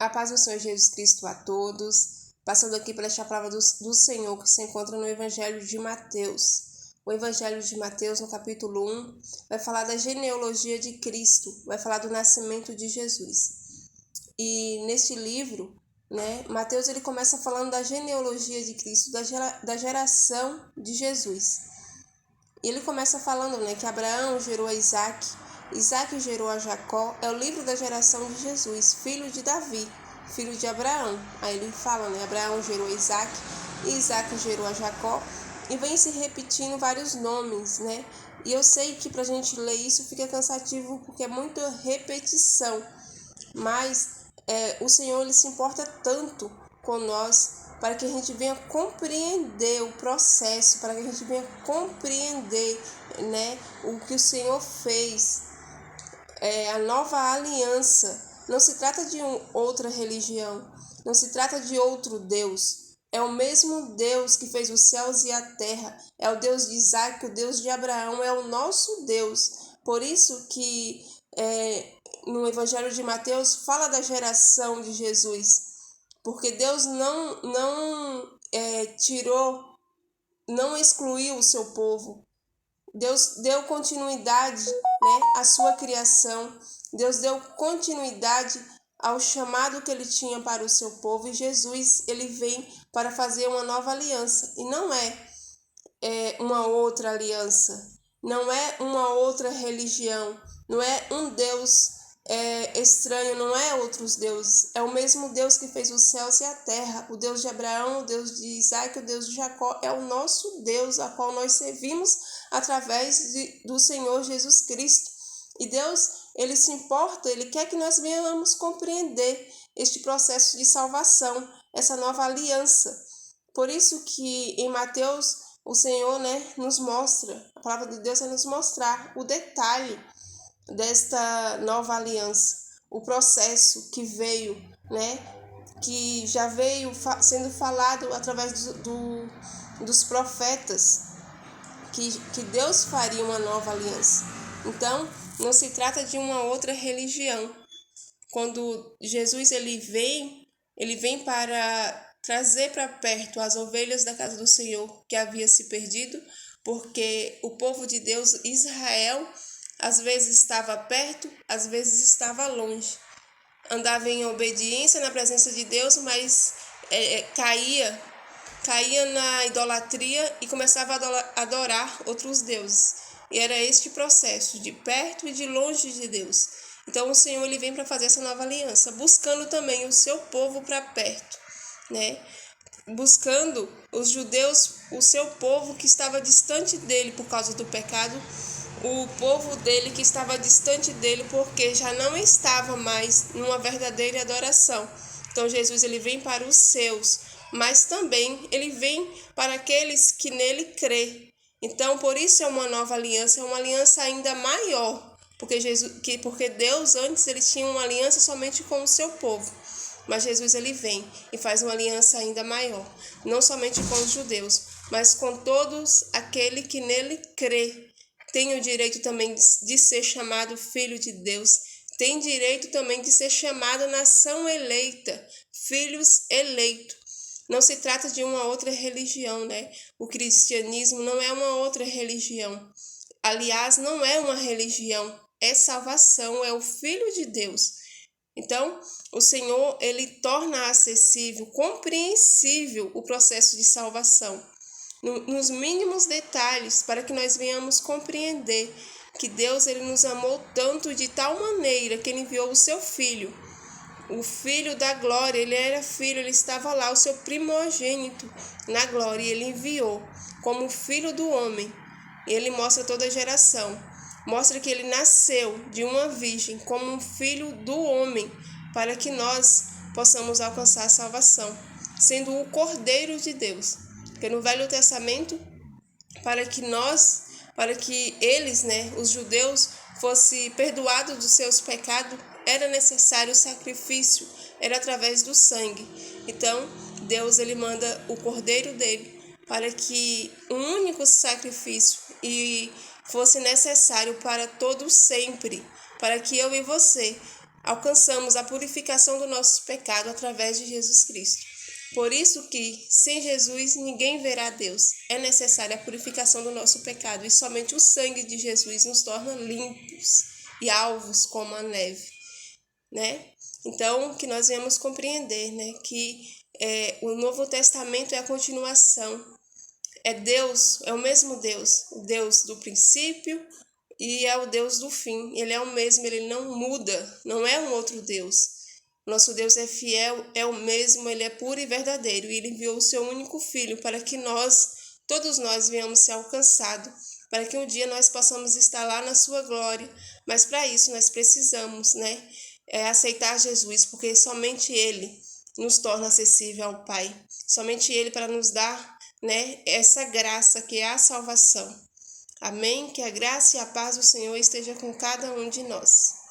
A paz do Senhor Jesus Cristo a todos. Passando aqui para esta palavra do Senhor que se encontra no Evangelho de Mateus. O Evangelho de Mateus, no capítulo 1, vai falar da genealogia de Cristo, vai falar do nascimento de Jesus. E neste livro, Mateus ele começa falando da genealogia de Cristo, da geração de Jesus. E ele começa falando que Abraão gerou a Isaac, Isaac gerou a Jacó. É o livro da geração de Jesus, filho de Davi, filho de Abraão. Aí ele fala, Abraão gerou a Isaac, Isaac gerou a Jacó. E vem se repetindo vários nomes, E eu sei que pra gente ler isso fica cansativo porque é muita repetição. Mas o Senhor ele se importa tanto com nós para que a gente venha compreender o processo, para que a gente venha compreender o que o Senhor fez. A nova aliança não se trata de outra religião, não se trata de outro Deus. É o mesmo Deus que fez os céus e a terra. É o Deus de Isaac, o Deus de Abraão, é o nosso Deus. Por isso que no Evangelho de Mateus fala da geração de Jesus. Porque Deus não tirou, não excluiu o seu povo. Deus deu continuidade à sua criação. Deus deu continuidade ao chamado que ele tinha para o seu povo. E Jesus ele vem para fazer uma nova aliança. E não é uma outra aliança. Não é uma outra religião. Não é um Deus estranho, não é outros deuses. É o mesmo Deus que fez os céus e a terra. O Deus de Abraão, o Deus de Isaac, o Deus de Jacó. É o nosso Deus, a qual nós servimos através do Senhor Jesus Cristo. E Deus, ele se importa, ele quer que nós venhamos compreender este processo de salvação, essa nova aliança. Por isso que em Mateus o Senhor nos mostra, a palavra de Deus é nos mostrar o detalhe desta nova aliança, o processo que veio, que já veio sendo falado através dos profetas, que Deus faria uma nova aliança. Então, não se trata de uma outra religião. Quando Jesus ele vem para trazer para perto as ovelhas da casa do Senhor que havia se perdido, porque o povo de Deus, Israel, às vezes estava perto, às vezes estava longe. Andava em obediência na presença de Deus, mas caía na idolatria e começava a adorar outros deuses. E era este processo, de perto e de longe de Deus. Então o Senhor ele vem para fazer essa nova aliança, buscando também o seu povo para perto, buscando os judeus, o seu povo que estava distante dele por causa do pecado, o povo dele que estava distante dele porque já não estava mais numa verdadeira adoração. Então Jesus ele vem para os seus, mas também ele vem para aqueles que nele crê. Então por isso é uma nova aliança, é uma aliança ainda maior, porque Deus antes ele tinha uma aliança somente com o seu povo. Mas Jesus ele vem e faz uma aliança ainda maior, não somente com os judeus, mas com todos aquele que nele crê. Tem o direito também de ser chamado filho de Deus, tem direito também de ser chamado nação eleita, filhos eleitos. Não se trata de uma outra religião, O cristianismo não é uma outra religião. Aliás, não é uma religião, é salvação, é o Filho de Deus. Então, o Senhor, ele torna acessível, compreensível o processo de salvação, nos mínimos detalhes, para que nós venhamos compreender que Deus ele nos amou tanto de tal maneira que ele enviou o seu Filho, o Filho da glória. Ele era filho, ele estava lá, o seu primogênito na glória, e ele enviou como filho do homem. E ele mostra toda a geração, mostra que ele nasceu de uma virgem como um filho do homem, para que nós possamos alcançar a salvação, sendo o Cordeiro de Deus. Porque no Velho Testamento, para que eles, os judeus, fossem perdoados dos seus pecados, era necessário o sacrifício, era através do sangue. Então, Deus ele manda o Cordeiro dele para que um único sacrifício e fosse necessário para todo sempre, para que eu e você alcançamos a purificação do nosso pecado através de Jesus Cristo. Por isso que, sem Jesus, ninguém verá Deus. É necessária a purificação do nosso pecado, e somente o sangue de Jesus nos torna limpos e alvos como a neve, né? Então, que nós venhamos compreender, né, que o Novo Testamento é a continuação. É Deus, é o mesmo Deus, o Deus do princípio e é o Deus do fim. Ele é o mesmo, ele não muda, não é um outro Deus. Nosso Deus é fiel, é o mesmo, ele é puro e verdadeiro. E ele enviou o seu único filho para que todos nós venhamos ser alcançados, para que um dia nós possamos estar lá na sua glória. Mas para isso nós precisamos, né, aceitar Jesus, porque somente ele nos torna acessível ao Pai. Somente ele para nos dar, né, essa graça que é a salvação. Amém? Que a graça e a paz do Senhor esteja com cada um de nós.